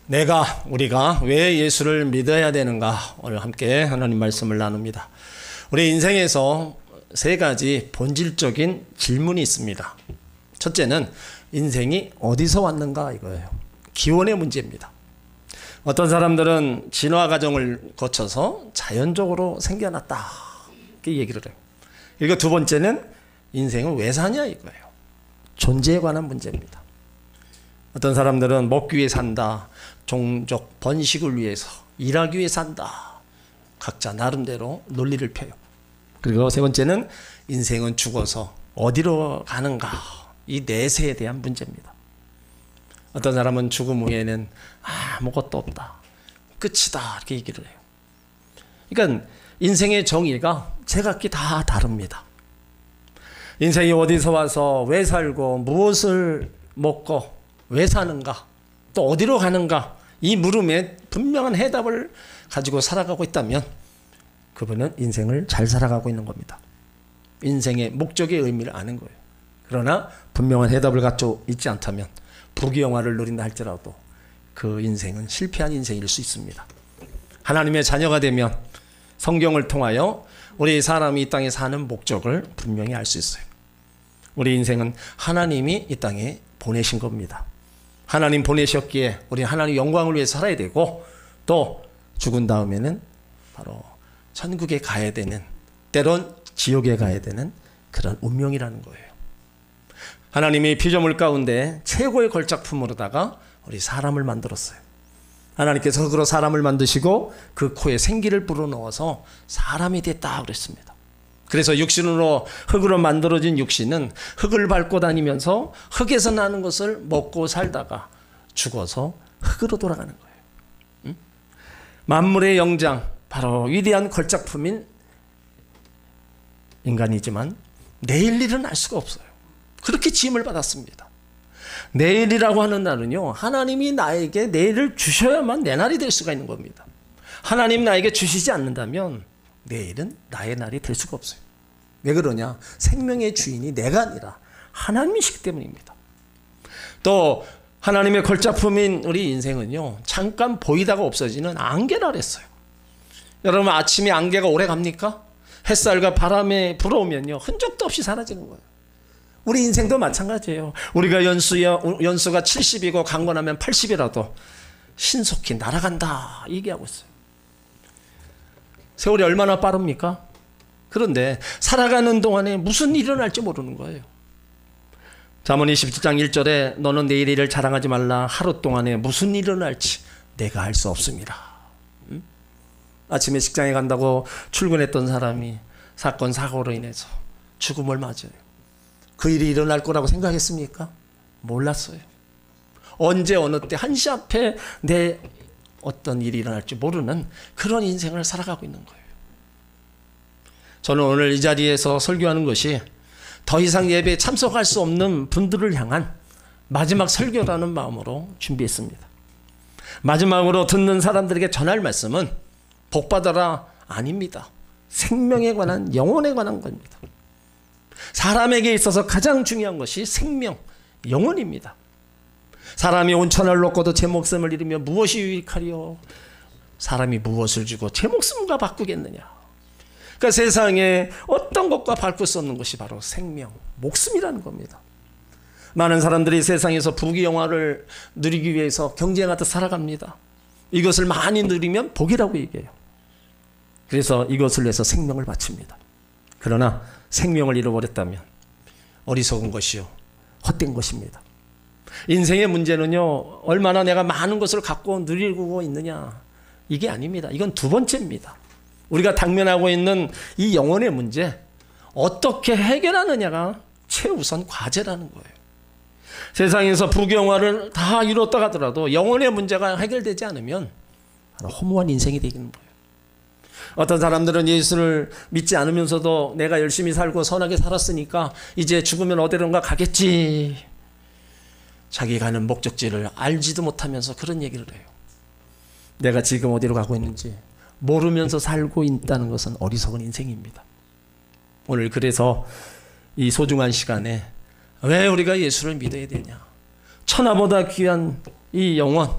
우리가 왜 예수를 믿어야 되는가? 오늘 함께 하나님 말씀을 나눕니다. 우리 인생에서 세 가지 본질적인 질문이 있습니다. 첫째는 인생이 어디서 왔는가 이거예요. 기원의 문제입니다. 어떤 사람들은 진화 과정을 거쳐서 자연적으로 생겨났다 이렇게 얘기를 해요. 그리고 두 번째는 인생은 왜 사냐 이거예요. 존재에 관한 문제입니다. 어떤 사람들은 먹기 위해 산다, 종족 번식을 위해서 일하기 위해 산다. 각자 나름대로 논리를 펴요. 그리고 세 번째는 인생은 죽어서 어디로 가는가, 이 내세에 대한 문제입니다. 어떤 사람은 죽음 후에는 아무것도 없다, 끝이다 이렇게 얘기를 해요. 그러니까 인생의 정의가 제각기 다 다릅니다. 인생이 어디서 와서 왜 살고 무엇을 먹고 왜 사는가, 또 어디로 가는가, 이 물음에 분명한 해답을 가지고 살아가고 있다면 그분은 인생을 잘 살아가고 있는 겁니다. 인생의 목적의 의미를 아는 거예요. 그러나 분명한 해답을 갖고 있지 않다면 부귀영화를 누린다 할지라도 그 인생은 실패한 인생일 수 있습니다. 하나님의 자녀가 되면 성경을 통하여 우리 사람이 이 땅에 사는 목적을 분명히 알 수 있어요. 우리 인생은 하나님이 이 땅에 보내신 겁니다. 하나님 보내셨기에 우리 하나님 영광을 위해 살아야 되고, 또 죽은 다음에는 바로 천국에 가야 되는, 때론 지옥에 가야 되는 그런 운명이라는 거예요. 하나님이 피조물 가운데 최고의 걸작품으로다가 우리 사람을 만들었어요. 하나님께서 흙으로 사람을 만드시고 그 코에 생기를 불어넣어서 사람이 됐다 그랬습니다. 그래서 육신으로 흙으로 만들어진 육신은 흙을 밟고 다니면서 흙에서 나는 것을 먹고 살다가 죽어서 흙으로 돌아가는 거예요. 만물의 영장, 바로 위대한 걸작품인 인간이지만 내일 일은 알 수가 없어요. 그렇게 지음을 받았습니다. 내일이라고 하는 날은요, 하나님이 나에게 내일을 주셔야만 내 날이 될 수가 있는 겁니다. 하나님 나에게 주시지 않는다면 내일은 나의 날이 될 수가 없어요. 왜 그러냐? 생명의 주인이 내가 아니라 하나님이시기 때문입니다. 또 하나님의 걸작품인 우리 인생은요, 잠깐 보이다가 없어지는 안개라 그랬어요. 여러분, 아침에 안개가 오래 갑니까? 햇살과 바람에 불어오면요, 흔적도 없이 사라지는 거예요. 우리 인생도 마찬가지예요. 우리가 연수가 70이고 강건하면 80이라도 신속히 날아간다 얘기하고 있어요. 세월이 얼마나 빠릅니까? 그런데 살아가는 동안에 무슨 일이 일어날지 모르는 거예요. 잠언 27장 1절에 너는 내일 일을 자랑하지 말라. 하루 동안에 무슨 일이 일어날지 내가 알 수 없습니다. 아침에 직장에 간다고 출근했던 사람이 사건 사고로 인해서 죽음을 맞아요. 그 일이 일어날 거라고 생각했습니까? 몰랐어요. 언제 어느 때 한시 앞에 내 어떤 일이 일어날지 모르는 그런 인생을 살아가고 있는 거예요. 저는 오늘 이 자리에서 설교하는 것이 더 이상 예배에 참석할 수 없는 분들을 향한 마지막 설교라는 마음으로 준비했습니다. 마지막으로 듣는 사람들에게 전할 말씀은 복받아라 아닙니다. 생명에 관한, 영혼에 관한 겁니다. 사람에게 있어서 가장 중요한 것이 생명, 영혼입니다. 사람이 온천을 놓고도 제 목숨을 잃으며 무엇이 유익하리요? 사람이 무엇을 주고 제 목숨과 바꾸겠느냐? 그러니까 세상에 어떤 것과 바꿀 수 없는 것이 바로 생명, 목숨이라는 겁니다. 많은 사람들이 세상에서 부귀영화를 누리기 위해서 경쟁하듯 살아갑니다. 이것을 많이 누리면 복이라고 얘기해요. 그래서 이것을 위해서 생명을 바칩니다. 그러나 생명을 잃어버렸다면 어리석은 것이요, 헛된 것입니다. 인생의 문제는요, 얼마나 내가 많은 것을 갖고 누리고 있느냐, 이게 아닙니다. 이건 두 번째입니다. 우리가 당면하고 있는 이 영혼의 문제, 어떻게 해결하느냐가 최우선 과제라는 거예요. 세상에서 부귀영화를 다 이뤘다 하더라도 영혼의 문제가 해결되지 않으면 바로 허무한 인생이 되는 거예요. 어떤 사람들은 예수를 믿지 않으면서도 내가 열심히 살고 선하게 살았으니까 이제 죽으면 어디론가 가겠지, 자기 가는 목적지를 알지도 못하면서 그런 얘기를 해요. 내가 지금 어디로 가고 있는지 모르면서 살고 있다는 것은 어리석은 인생입니다. 오늘 그래서 이 소중한 시간에 왜 우리가 예수를 믿어야 되냐, 천하보다 귀한 이 영혼,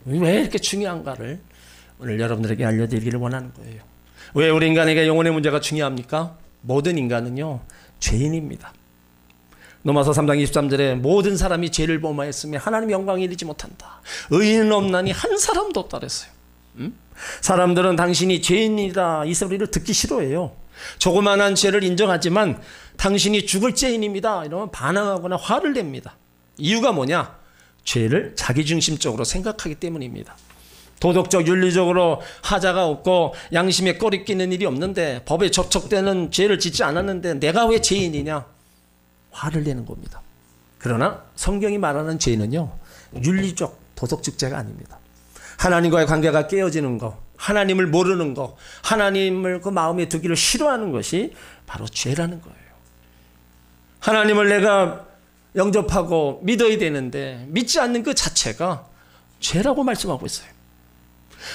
왜 이렇게 중요한가를 오늘 여러분들에게 알려드리기를 원하는 거예요. 왜 우리 인간에게 영혼의 문제가 중요합니까? 모든 인간은요, 죄인입니다. 로마서 3장 23절에 모든 사람이 죄를 범하였으며 하나님 영광에 이르지 못한다. 의인은 없나니 한 사람도 없다 그랬어요. 사람들은 당신이 죄인이다 이 소리를 듣기 싫어해요. 조그만한 죄를 인정하지만 당신이 죽을 죄인입니다 이러면 반항하거나 화를 냅니다. 이유가 뭐냐? 죄를 자기중심적으로 생각하기 때문입니다. 도덕적 윤리적으로 하자가 없고 양심에 꺼리 끼는 일이 없는데, 법에 접촉되는 죄를 짓지 않았는데 내가 왜 죄인이냐? 화를 내는 겁니다. 그러나 성경이 말하는 죄는요, 윤리적 도덕적 죄가 아닙니다. 하나님과의 관계가 깨어지는 것, 하나님을 모르는 것, 하나님을 그 마음에 두기를 싫어하는 것이 바로 죄라는 거예요. 하나님을 내가 영접하고 믿어야 되는데 믿지 않는 그 자체가 죄라고 말씀하고 있어요.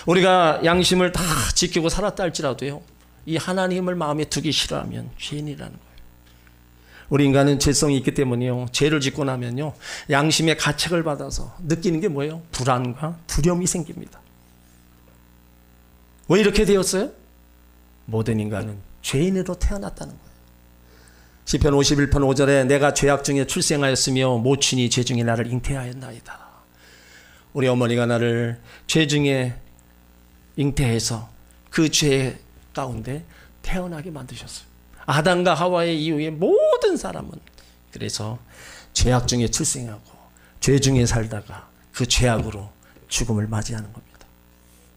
우리가 양심을 다 지키고 살았다 할지라도요, 이 하나님을 마음에 두기 싫어하면 죄인이라는 거예요. 우리 인간은 죄성이 있기 때문에요, 죄를 짓고 나면요, 양심의 가책을 받아서 느끼는 게 뭐예요? 불안과 두려움이 생깁니다. 왜 이렇게 되었어요? 모든 인간은 죄인으로 태어났다는 거예요. 시편 51편 5절에 내가 죄악 중에 출생하였으며 모친이 죄 중에 나를 잉태하였나이다. 우리 어머니가 나를 죄 중에 잉태해서 그 죄 가운데 태어나게 만드셨어요. 아담과 하와의 이후에 모든 사람은 그래서 죄악 중에 출생하고 죄 중에 살다가 그 죄악으로 죽음을 맞이하는 겁니다.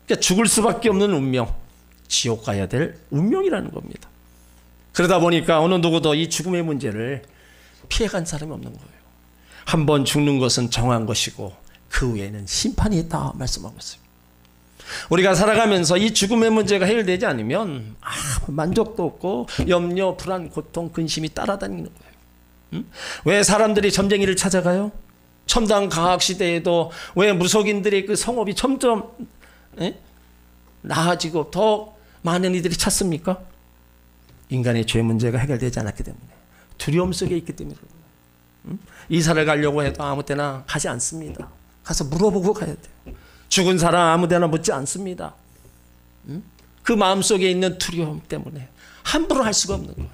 그러니까 죽을 수밖에 없는 운명, 지옥 가야 될 운명이라는 겁니다. 그러다 보니까 어느 누구도 이 죽음의 문제를 피해간 사람이 없는 거예요. 한 번 죽는 것은 정한 것이고 그 후에는 심판이 있다 말씀하고 있어요. 우리가 살아가면서 이 죽음의 문제가 해결되지 않으면 만족도 없고 염려, 불안, 고통, 근심이 따라다니는 거예요. 왜 사람들이 점쟁이를 찾아가요? 첨단 과학 시대에도 왜 무속인들의 그 성업이 점점 나아지고 더 많은 이들이 찾습니까? 인간의 죄 문제가 해결되지 않았기 때문에, 두려움 속에 있기 때문에. 이사를 가려고 해도 아무 때나 가지 않습니다. 가서 물어보고 가야 돼요. 죽은 사람 아무 데나 묻지 않습니다. 그 마음속에 있는 두려움 때문에 함부로 할 수가 없는 거예요.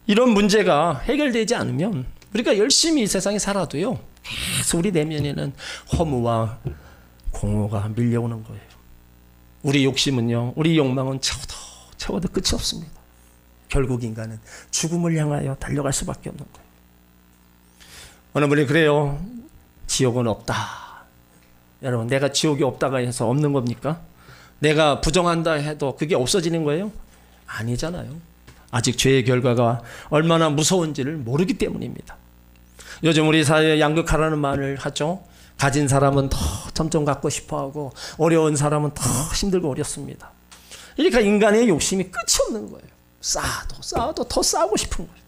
이런 문제가 해결되지 않으면 우리가 열심히 이 세상에 살아도요, 계속 우리 내면에는 허무와 공허가 밀려오는 거예요. 우리 욕심은요, 우리 욕망은 채워도 끝이 없습니다. 결국 인간은 죽음을 향하여 달려갈 수밖에 없는 거예요. 어느 분이 그래요. 지옥은 없다. 여러분, 내가 지옥이 없다가 해서 없는 겁니까? 내가 부정한다 해도 그게 없어지는 거예요? 아니잖아요. 아직 죄의 결과가 얼마나 무서운지를 모르기 때문입니다. 요즘 우리 사회에 양극화라는 말을 하죠. 가진 사람은 더 점점 갖고 싶어하고 어려운 사람은 더 힘들고 어렵습니다. 그러니까 인간의 욕심이 끝이 없는 거예요. 쌓아도 더 쌓고 싶은 거예요.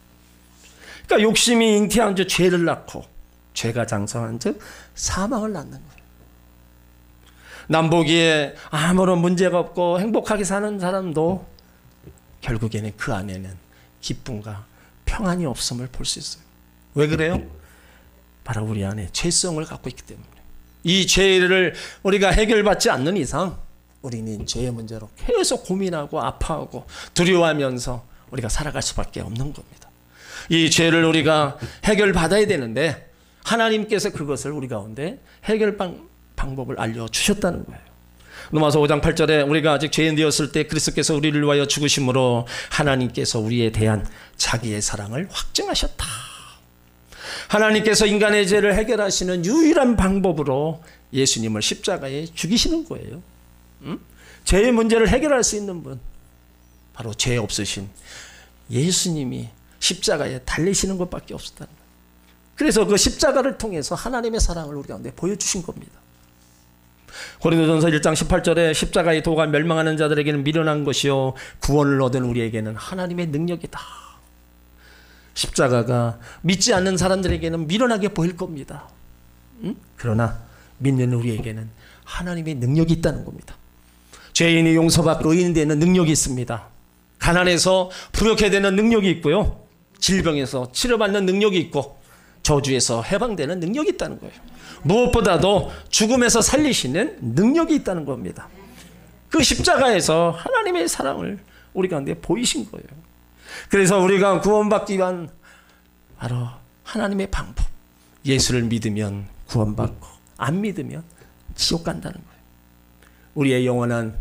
그러니까 욕심이 잉태한 즉 죄를 낳고, 죄가 장성한 즉 사망을 낳는 거예요. 남보기에 아무런 문제가 없고 행복하게 사는 사람도 결국에는 그 안에는 기쁨과 평안이 없음을 볼 수 있어요. 왜 그래요? 바로 우리 안에 죄성을 갖고 있기 때문에. 이 죄를 우리가 해결받지 않는 이상 우리는 죄의 문제로 계속 고민하고 아파하고 두려워하면서 우리가 살아갈 수밖에 없는 겁니다. 이 죄를 우리가 해결받아야 되는데 하나님께서 그것을 우리 가운데 해결 방법을 알려주셨다는 거예요. 로마서 5장 8절에 우리가 아직 죄인 되었을 때 그리스도께서 우리를 위하여 죽으심으로 하나님께서 우리에 대한 자기의 사랑을 확증하셨다. 하나님께서 인간의 죄를 해결하시는 유일한 방법으로 예수님을 십자가에 죽이시는 거예요. 죄의 문제를 해결할 수 있는 분, 바로 죄 없으신 예수님이 십자가에 달리시는 것밖에 없었다는 거예요. 그래서 그 십자가를 통해서 하나님의 사랑을 우리 가운데 보여주신 겁니다. 고린도전서 1장 18절에 십자가의 도가 멸망하는 자들에게는 미련한 것이요 구원을 얻은 우리에게는 하나님의 능력이다. 십자가가 믿지 않는 사람들에게는 미련하게 보일 겁니다. 그러나 믿는 우리에게는 하나님의 능력이 있다는 겁니다. 죄인이 용서받고 의인이 되는 능력이 있습니다. 가난해서 부욕해 되는 능력이 있고요, 질병에서 치료받는 능력이 있고, 저주에서 해방되는 능력이 있다는 거예요. 무엇보다도 죽음에서 살리시는 능력이 있다는 겁니다. 그 십자가에서 하나님의 사랑을 우리 가운데 보이신 거예요. 그래서 우리가 구원받기 위한 바로 하나님의 방법, 예수를 믿으면 구원받고 안 믿으면 지옥 간다는 거예요. 우리의 영원한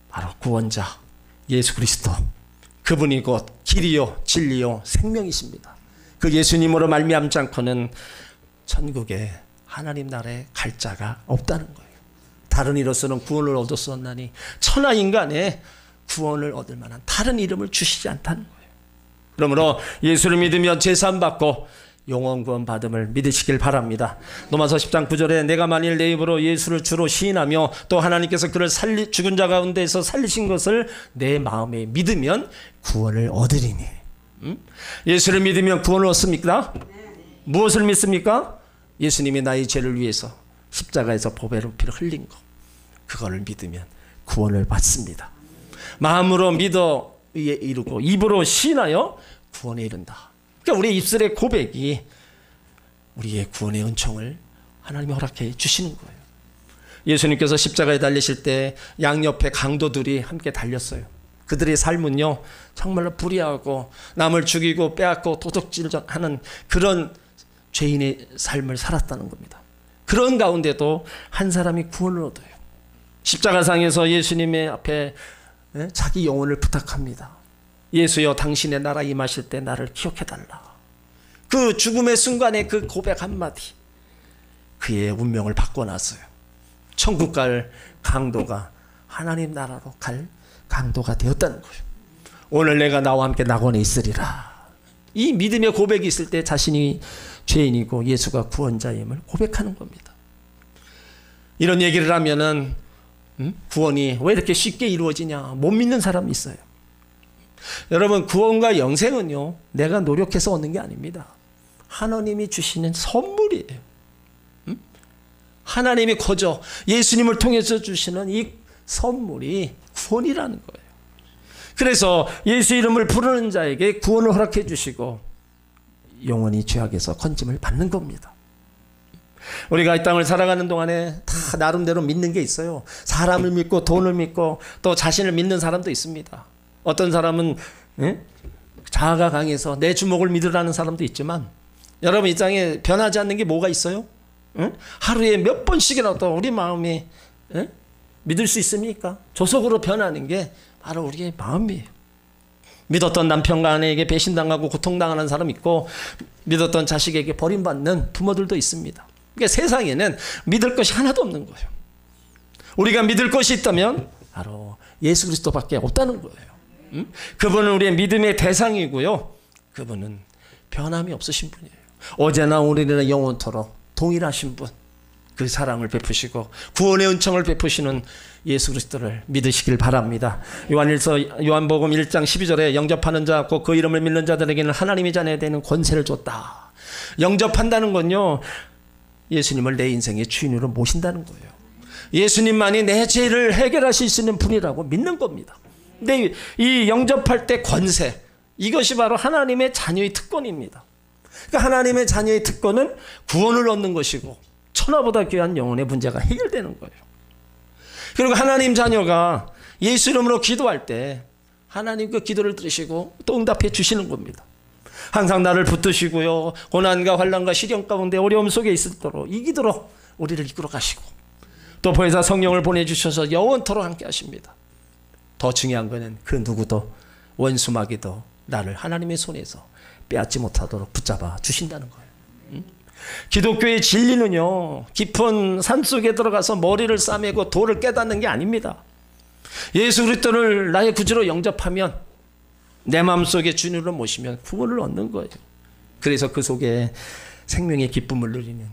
바로 구원자 예수 그리스도, 그분이 곧 길이요 진리요 생명이십니다. 그 예수님으로 말미암지 않고는 천국에 하나님 나라에 갈 자가 없다는 거예요. 다른 이로서는 구원을 얻었었나니 천하 인간의 구원을 얻을 만한 다른 이름을 주시지 않다는 거예요. 그러므로 예수를 믿으며 제사함 받고 영원 구원 받음을 믿으시길 바랍니다. 로마서 10장 9절에 내가 만일 내 입으로 예수를 주로 시인하며 또 하나님께서 그를 죽은 자 가운데서 살리신 것을 내 마음에 믿으면 구원을 얻으리니. 예수를 믿으면 구원을 얻습니까? 무엇을 믿습니까? 예수님이 나의 죄를 위해서 십자가에서 보배로 피를 흘린 것, 그거를 믿으면 구원을 받습니다. 마음으로 믿어 의에 이르고 입으로 시인하여 구원에 이른다. 그러니까 우리의 입술의 고백이 우리의 구원의 은총을 하나님이 허락해 주시는 거예요. 예수님께서 십자가에 달리실 때 양옆에 강도들이 함께 달렸어요. 그들의 삶은요 정말로 불의하고 남을 죽이고 빼앗고 도둑질하는 그런 죄인의 삶을 살았다는 겁니다. 그런 가운데도 한 사람이 구원을 얻어요. 십자가상에서 예수님의 앞에 자기 영혼을 부탁합니다. 예수여 당신의 나라 임하실 때 나를 기억해달라. 그 죽음의 순간에 그 고백 한마디, 그의 운명을 바꿔놨어요. 천국 갈 강도가 하나님 나라로 갈 강도가 되었다는 거예요. 오늘 내가 나와 함께 낙원에 있으리라. 이 믿음의 고백이 있을 때 자신이 죄인이고 예수가 구원자임을 고백하는 겁니다. 이런 얘기를 하면은 구원이 왜 이렇게 쉽게 이루어지냐, 못 믿는 사람이 있어요. 여러분, 구원과 영생은요 내가 노력해서 얻는 게 아닙니다. 하나님이 주시는 선물이에요. 하나님이 거저 예수님을 통해서 주시는 이 선물이 구원이라는 거예요. 그래서 예수 이름을 부르는 자에게 구원을 허락해 주시고 영원히 죄악에서 건짐을 받는 겁니다. 우리가 이 땅을 살아가는 동안에 다 나름대로 믿는 게 있어요. 사람을 믿고 돈을 믿고 또 자신을 믿는 사람도 있습니다. 어떤 사람은 자아가 강해서 내 주먹을 믿으라는 사람도 있지만, 여러분 이 땅에 변하지 않는 게 뭐가 있어요? 하루에 몇 번씩이라도 우리 마음이 믿을 수 있습니까? 조속으로 변하는 게 바로 우리의 마음이에요. 믿었던 남편과 아내에게 배신당하고 고통당하는 사람 있고, 믿었던 자식에게 버림받는 부모들도 있습니다. 그러니까 세상에는 믿을 것이 하나도 없는 거예요. 우리가 믿을 것이 있다면 바로 예수 그리스도밖에 없다는 거예요. 그분은 우리의 믿음의 대상이고요, 그분은 변함이 없으신 분이에요. 어제나 오늘이나 영원토록 동일하신 분, 그 사랑을 베푸시고 구원의 은총을 베푸시는 예수 그리스도를 믿으시길 바랍니다. 요한복음 1장 12절에 영접하는 자 곧 그 이름을 믿는 자들에게는 하나님의 자녀가 되는 권세를 줬다. 영접한다는 건요 예수님을 내 인생의 주인으로 모신다는 거예요. 예수님만이 내 죄를 해결하실 수 있는 분이라고 믿는 겁니다. 근데 이 영접할 때 권세, 이것이 바로 하나님의 자녀의 특권입니다. 그러니까 하나님의 자녀의 특권은 구원을 얻는 것이고 천하보다 귀한 영혼의 문제가 해결되는 거예요. 그리고 하나님 자녀가 예수 이름으로 기도할 때 하나님 그 기도를 들으시고 또 응답해 주시는 겁니다. 항상 나를 붙드시고요, 고난과 환난과 시련 가운데 어려움 속에 있도록 이기도록 우리를 이끌어 가시고, 또 보혜사 성령을 보내주셔서 영원토록 함께 하십니다. 더 중요한 것은 그 누구도 원수 마귀도 나를 하나님의 손에서 빼앗지 못하도록 붙잡아 주신다는 거예요. 기독교의 진리는요 깊은 산속에 들어가서 머리를 싸매고 돌을 깨닫는 게 아닙니다. 예수 그리스도를 나의 구주로 영접하면, 내 마음속에 주님으로 모시면 구원을 얻는 거예요. 그래서 그 속에 생명의 기쁨을 누리는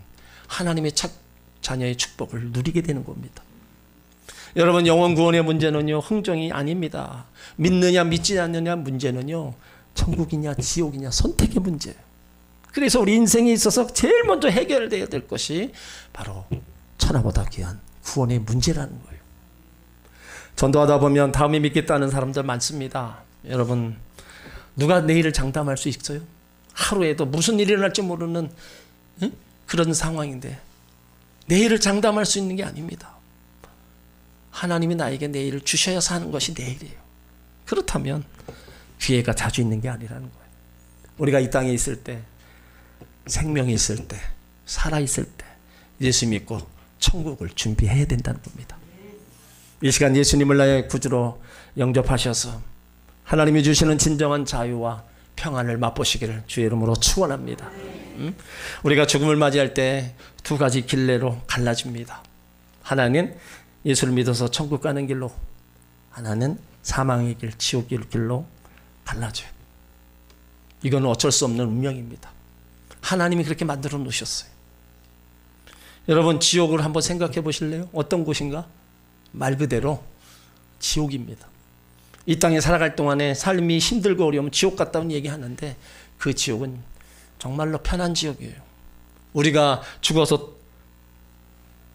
하나님의 자녀의 축복을 누리게 되는 겁니다. 여러분, 영원 구원의 문제는요 흥정이 아닙니다. 믿느냐 믿지 않느냐 문제는요 천국이냐 지옥이냐 선택의 문제예요. 그래서 우리 인생에 있어서 제일 먼저 해결되어야 될 것이 바로 천하보다 귀한 구원의 문제라는 거예요. 전도하다 보면 다음에 믿겠다는 사람들 많습니다. 여러분, 누가 내일을 장담할 수 있어요? 하루에도 무슨 일이 일어날지 모르는 그런 상황인데 내일을 장담할 수 있는 게 아닙니다. 하나님이 나에게 내일을 주셔야 사는 것이 내일이에요. 그렇다면 기회가 자주 있는 게 아니라는 거예요. 우리가 이 땅에 있을 때, 생명이 있을 때, 살아있을 때 예수 믿고 천국을 준비해야 된다는 겁니다. 이 시간 예수님을 나의 구주로 영접하셔서 하나님이 주시는 진정한 자유와 평안을 맛보시기를 주의 이름으로 축원합니다. 우리가 죽음을 맞이할 때 두 가지 길례로 갈라집니다. 하나는 예수를 믿어서 천국 가는 길로, 하나는 사망의 길, 지옥의 길로 갈라져요. 이건 어쩔 수 없는 운명입니다. 하나님이 그렇게 만들어 놓으셨어요. 여러분, 지옥을 한번 생각해 보실래요? 어떤 곳인가? 말 그대로 지옥입니다. 이 땅에 살아갈 동안에 삶이 힘들고 어려우면 지옥 같다는 얘기하는데 그 지옥은 정말로 편한 지옥이에요. 우리가 죽어서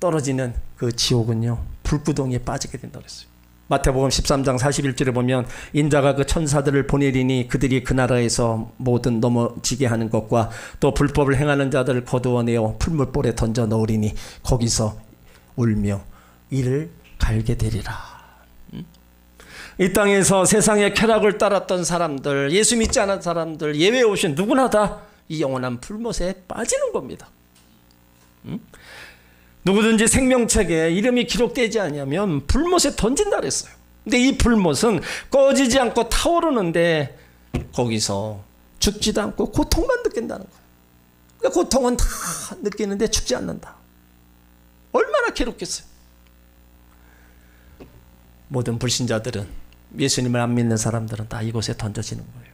떨어지는 그 지옥은요, 불구덩이에 빠지게 된다고 했어요. 마태복음 13장 41절에 보면 인자가 그 천사들을 보내리니 그들이 그 나라에서 모든 넘어지게 하는 것과 또 불법을 행하는 자들을 거두어내어 풀물볼에 던져 넣으리니 거기서 울며 이를 갈게 되리라. 이 땅에서 세상의 쾌락을 따랐던 사람들, 예수 믿지 않은 사람들, 예외 없이 누구나 다 이 영원한 풀못에 빠지는 겁니다. 누구든지 생명책에 이름이 기록되지 않으면 불못에 던진다 그랬어요. 근데 이 불못은 꺼지지 않고 타오르는데 거기서 죽지도 않고 고통만 느낀다는 거예요. 그러니까 고통은 다 느끼는데 죽지 않는다. 얼마나 괴롭겠어요. 모든 불신자들은, 예수님을 안 믿는 사람들은 다 이곳에 던져지는 거예요.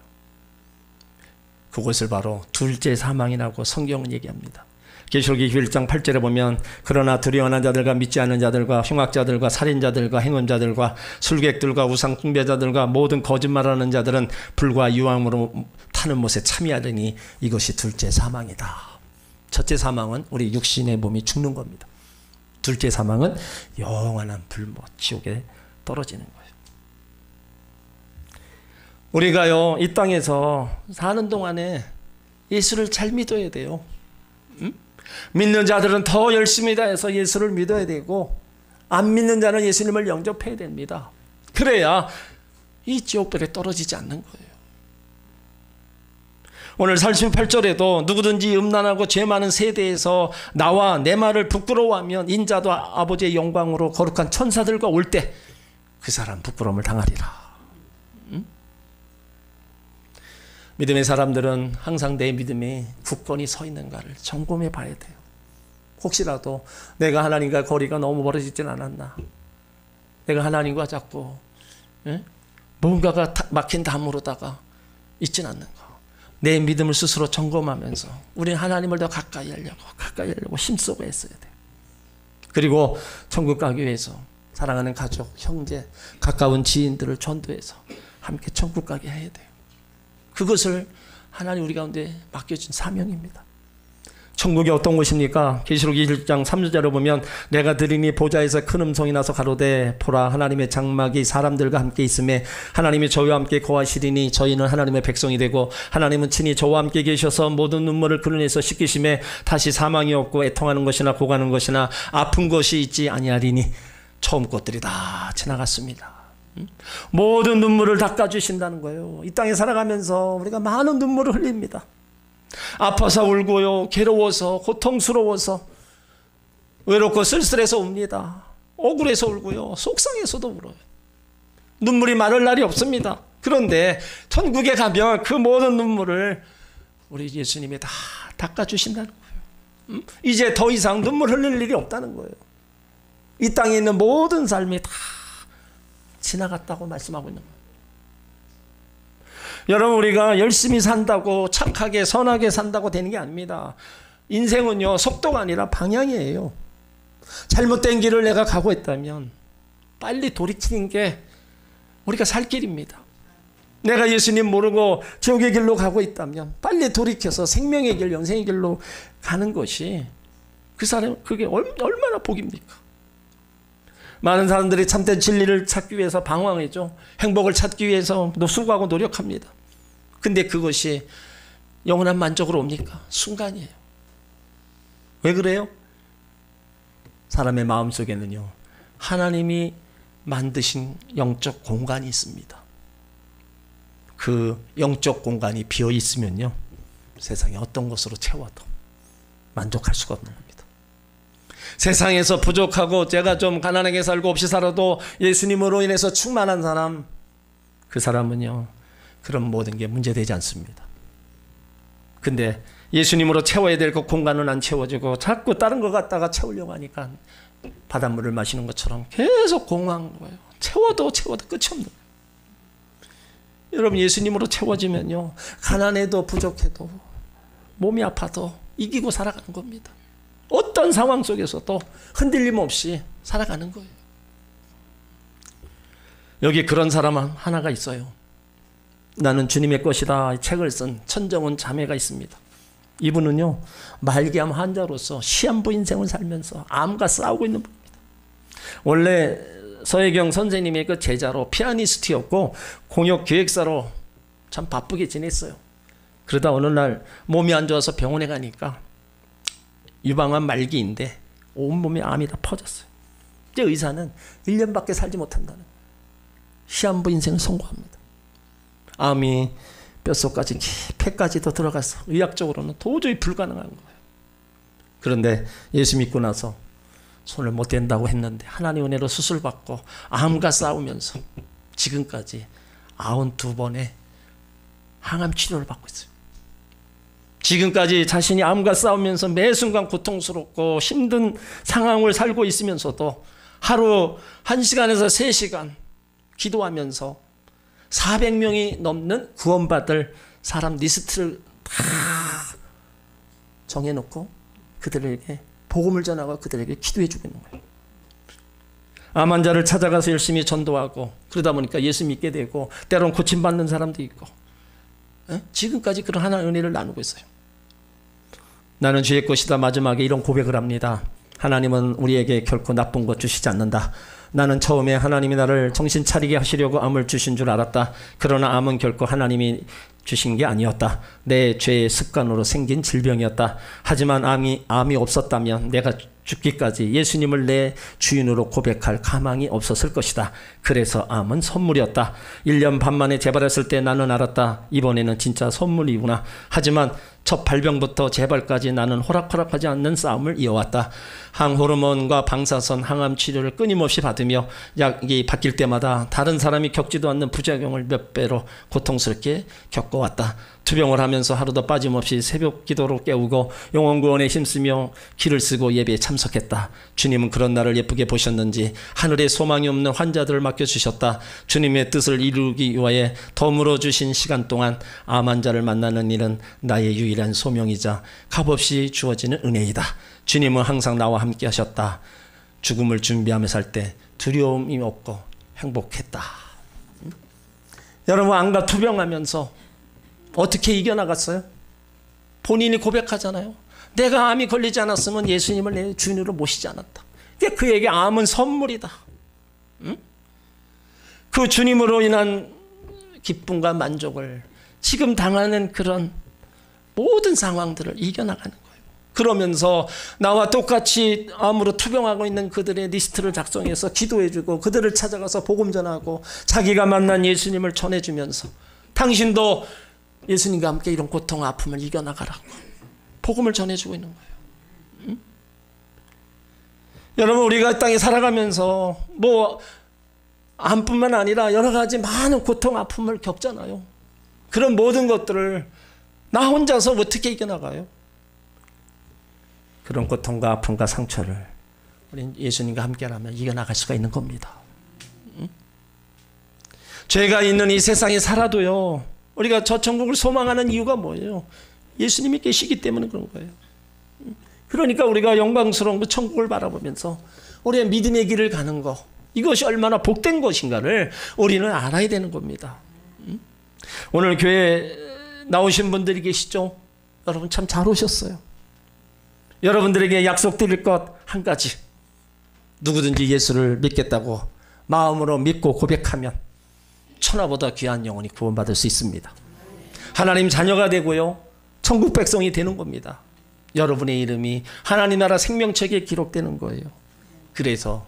그곳을 바로 둘째 사망이라고 성경은 얘기합니다. 계시록기 21장 8절에 보면 그러나 두려워하는 자들과 믿지 않는 자들과 흉악자들과 살인자들과 행음자들과 술객들과 우상 숭배자들과 모든 거짓말하는 자들은 불과 유황으로 타는 못에 참여하려니 이것이 둘째 사망이다. 첫째 사망은 우리 육신의 몸이 죽는 겁니다. 둘째 사망은 영원한 불못, 지옥에 떨어지는 거예요. 우리가요, 이 땅에서 사는 동안에 예수를 잘 믿어야 돼요. 믿는 자들은 더 열심히 다해서 예수를 믿어야 되고, 안 믿는 자는 예수님을 영접해야 됩니다. 그래야 이 지옥불에 떨어지지 않는 거예요. 오늘 48절에도 누구든지 음란하고 죄 많은 세대에서 나와 내 말을 부끄러워하면 인자도 아버지의 영광으로 거룩한 천사들과 올 때 그 사람 부끄러움을 당하리라. 믿음의 사람들은 항상 내 믿음이 굳건히 서 있는가를 점검해 봐야 돼요. 혹시라도 내가 하나님과 거리가 너무 멀어지진 않았나, 내가 하나님과 자꾸 뭔가가 막힌 담으로다가 있진 않는가, 내 믿음을 스스로 점검하면서 우리는 하나님을 더 가까이 하려고 힘쓰고 애써야 돼요. 그리고 천국 가기 위해서 사랑하는 가족, 형제, 가까운 지인들을 전도해서 함께 천국 가게 해야 돼요. 그것을 하나님 우리 가운데 맡겨준 사명입니다. 천국이 어떤 곳입니까? 계시록 21장 3절에 보면 내가 들으니 보좌에서 큰 음성이 나서 가로되 보라 하나님의 장막이 사람들과 함께 있음에 하나님이 저희와 함께 거하시리니 저희는 하나님의 백성이 되고 하나님은 친히 저와 함께 계셔서 모든 눈물을 그려내서 씻기심에 다시 사망이 없고 애통하는 것이나 고가는 것이나 아픈 것이 있지 아니하리니 처음 것들이 다 지나갔습니다. 모든 눈물을 닦아주신다는 거예요. 이 땅에 살아가면서 우리가 많은 눈물을 흘립니다. 아파서 울고요, 괴로워서, 고통스러워서, 외롭고 쓸쓸해서 웁니다. 억울해서 울고요, 속상해서도 울어요. 눈물이 마를 날이 없습니다. 그런데 천국에 가면 그 모든 눈물을 우리 예수님이 다 닦아주신다는 거예요. 이제 더 이상 눈물 흘릴 일이 없다는 거예요. 이 땅에 있는 모든 삶이 다 지나갔다고 말씀하고 있는 거예요. 여러분, 우리가 열심히 산다고 착하게 선하게 산다고 되는 게 아닙니다. 인생은요, 속도가 아니라 방향이에요. 잘못된 길을 내가 가고 있다면 빨리 돌이키는 게 우리가 살 길입니다. 내가 예수님 모르고 지옥의 길로 가고 있다면 빨리 돌이켜서 생명의 길, 영생의 길로 가는 것이 그 사람, 그게 얼마나 복입니까? 많은 사람들이 참된 진리를 찾기 위해서 방황하죠. 행복을 찾기 위해서 수고하고 노력합니다. 근데 그것이 영원한 만족으로 옵니까? 순간이에요. 왜 그래요? 사람의 마음속에는요, 하나님이 만드신 영적 공간이 있습니다. 그 영적 공간이 비어 있으면요, 세상에 어떤 것으로 채워도 만족할 수가 없는 겁니다. 세상에서 부족하고 제가 좀 가난하게 살고 없이 살아도 예수님으로 인해서 충만한 사람, 그 사람은요, 그런 모든 게 문제되지 않습니다. 근데 예수님으로 채워야 될 그 공간은 안 채워지고 자꾸 다른 거 갖다가 채우려고 하니까 바닷물을 마시는 것처럼 계속 공허한 거예요. 채워도 끝이 없는 거예요. 여러분, 예수님으로 채워지면요, 가난해도 부족해도 몸이 아파도 이기고 살아가는 겁니다. 어떤 상황 속에서도 흔들림 없이 살아가는 거예요. 여기 그런 사람 하나가 있어요. 나는 주님의 것이다 책을 쓴 천정훈 자매가 있습니다. 이분은요, 말기암 환자로서 시한부 인생을 살면서 암과 싸우고 있는 분입니다. 원래 서혜경 선생님의 그 제자로 피아니스트였고 공역 기획사로 참 바쁘게 지냈어요. 그러다 어느 날 몸이 안 좋아서 병원에 가니까 유방암 말기인데 온몸에 암이 다 퍼졌어요. 이제 의사는 1년밖에 살지 못한다는 거예요. 시한부 인생을 선고합니다. 암이 뼛속까지 폐까지도 들어가서 의학적으로는 도저히 불가능한 거예요. 그런데 예수 믿고 나서 손을 못 댄다고 했는데 하나님 은혜로 수술받고 암과 싸우면서 지금까지 92번의 항암 치료를 받고 있어요. 지금까지 자신이 암과 싸우면서 매 순간 고통스럽고 힘든 상황을 살고 있으면서도 하루 1시간에서 3시간 기도하면서 400명이 넘는 구원받을 사람 리스트를 다 정해놓고 그들에게 복음을 전하고 그들에게 기도해주고 있는 거예요. 암 환자를 찾아가서 열심히 전도하고 그러다 보니까 예수 믿게 되고 때로는 고침받는 사람도 있고, 지금까지 그런 하나님의 은혜를 나누고 있어요. 나는 주의 것이다. 마지막에 이런 고백을 합니다. 하나님은 우리에게 결코 나쁜 것 주시지 않는다. 나는 처음에 하나님이 나를 정신 차리게 하시려고 암을 주신 줄 알았다. 그러나 암은 결코 하나님이 주신 게 아니었다. 내 죄의 습관으로 생긴 질병이었다. 하지만 암이 없었다면 내가 죽기까지 예수님을 내 주인으로 고백할 가망이 없었을 것이다. 그래서 암은 선물이었다. 1년 반 만에 재발했을 때 나는 알았다. 이번에는 진짜 선물이구나. 하지만 첫 발병부터 재발까지 나는 호락호락하지 않는 싸움을 이어왔다. 항호르몬과 방사선, 항암 치료를 끊임없이 받으며 약이 바뀔 때마다 다른 사람이 겪지도 않는 부작용을 몇 배로 고통스럽게 겪어왔다. 투병을 하면서 하루도 빠짐없이 새벽 기도로 깨우고 영혼구원에 힘쓰며 기를 쓰고 예배에 참석했다. 주님은 그런 나를 예쁘게 보셨는지 하늘에 소망이 없는 환자들을 맡겨주셨다. 주님의 뜻을 이루기 위하여 덤으로 주신 시간 동안 암 환자를 만나는 일은 나의 유일한 소명이자 값없이 주어지는 은혜이다. 주님은 항상 나와 함께 하셨다. 죽음을 준비하며 살 때 두려움이 없고 행복했다. 여러분, 암과 투병하면서 어떻게 이겨나갔어요? 본인이 고백하잖아요. 내가 암이 걸리지 않았으면 예수님을 내 주인으로 모시지 않았다. 그에게 암은 선물이다. 그 주님으로 인한 기쁨과 만족을 지금 당하는 그런 모든 상황들을 이겨나가는 거예요. 그러면서 나와 똑같이 암으로 투병하고 있는 그들의 리스트를 작성해서 기도해주고 그들을 찾아가서 복음 전하고 자기가 만난 예수님을 전해주면서 당신도 예수님과 함께 이런 고통, 아픔을 이겨나가라고 복음을 전해주고 있는 거예요. 여러분, 우리가 이 땅에 살아가면서 암뿐만 아니라 여러 가지 많은 고통, 아픔을 겪잖아요. 그런 모든 것들을 나 혼자서 어떻게 이겨나가요? 그런 고통과 아픔과 상처를 우리 예수님과 함께라면 이겨나갈 수가 있는 겁니다. 죄가 있는 이 세상에 살아도요, 우리가 저 천국을 소망하는 이유가 뭐예요? 예수님이 계시기 때문에 그런 거예요. 그러니까 우리가 영광스러운 그 천국을 바라보면서 우리의 믿음의 길을 가는 거, 이것이 얼마나 복된 것인가를 우리는 알아야 되는 겁니다. 오늘 교회에 나오신 분들이 계시죠? 여러분 참 잘 오셨어요. 여러분들에게 약속드릴 것 한 가지, 누구든지 예수를 믿겠다고 마음으로 믿고 고백하면 천하보다 귀한 영혼이 구원받을 수 있습니다. 하나님 자녀가 되고요, 천국 백성이 되는 겁니다. 여러분의 이름이 하나님 나라 생명책에 기록되는 거예요. 그래서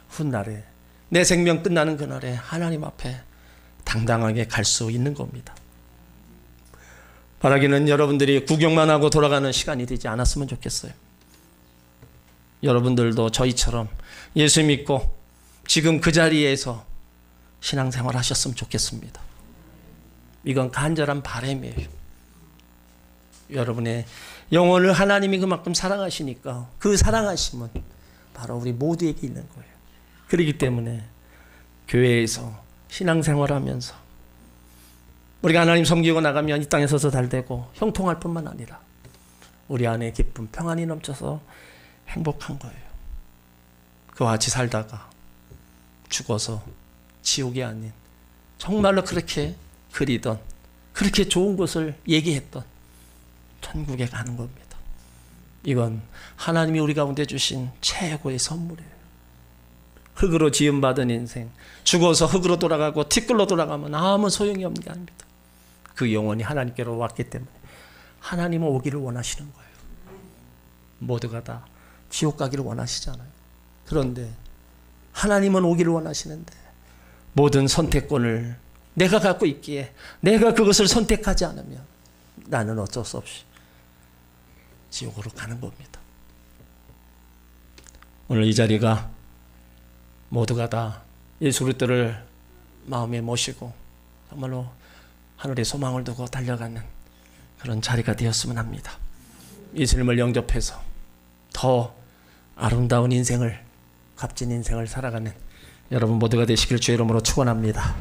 훗날에 내 생명 끝나는 그날에 하나님 앞에 당당하게 갈 수 있는 겁니다. 바라기는 여러분들이 구경만 하고 돌아가는 시간이 되지 않았으면 좋겠어요. 여러분들도 저희처럼 예수 믿고 지금 그 자리에서 신앙생활 하셨으면 좋겠습니다. 이건 간절한 바람이에요. 여러분의 영혼을 하나님이 그만큼 사랑하시니까 그 사랑하심은 바로 우리 모두에게 있는 거예요. 그렇기 때문에 교회에서 신앙생활하면서 우리가 하나님 섬기고 나가면 이 땅에 서서 달되고 형통할 뿐만 아니라 우리 안에 기쁨, 평안이 넘쳐서 행복한 거예요. 그와 같이 살다가 죽어서 지옥이 아닌 정말로 그렇게 그리던 그렇게 좋은 곳을 얘기했던 천국에 가는 겁니다. 이건 하나님이 우리 가운데 주신 최고의 선물이에요. 흙으로 지음받은 인생, 죽어서 흙으로 돌아가고 티끌로 돌아가면 아무 소용이 없는 게 아닙니다. 그 영혼이 하나님께로 왔기 때문에 하나님은 오기를 원하시는 거예요. 모두가 다 지옥 가기를 원하시잖아요. 그런데 하나님은 오기를 원하시는데 모든 선택권을 내가 갖고 있기에 내가 그것을 선택하지 않으면 나는 어쩔 수 없이 지옥으로 가는 겁니다. 오늘 이 자리가 모두가 다 예수 그리스도를 마음에 모시고 정말로 하늘의 소망을 두고 달려가는 그런 자리가 되었으면 합니다. 예수님을 영접해서 더 아름다운 인생을, 값진 인생을 살아가는 여러분 모두가 되시길 주의 이름으로 축원합니다.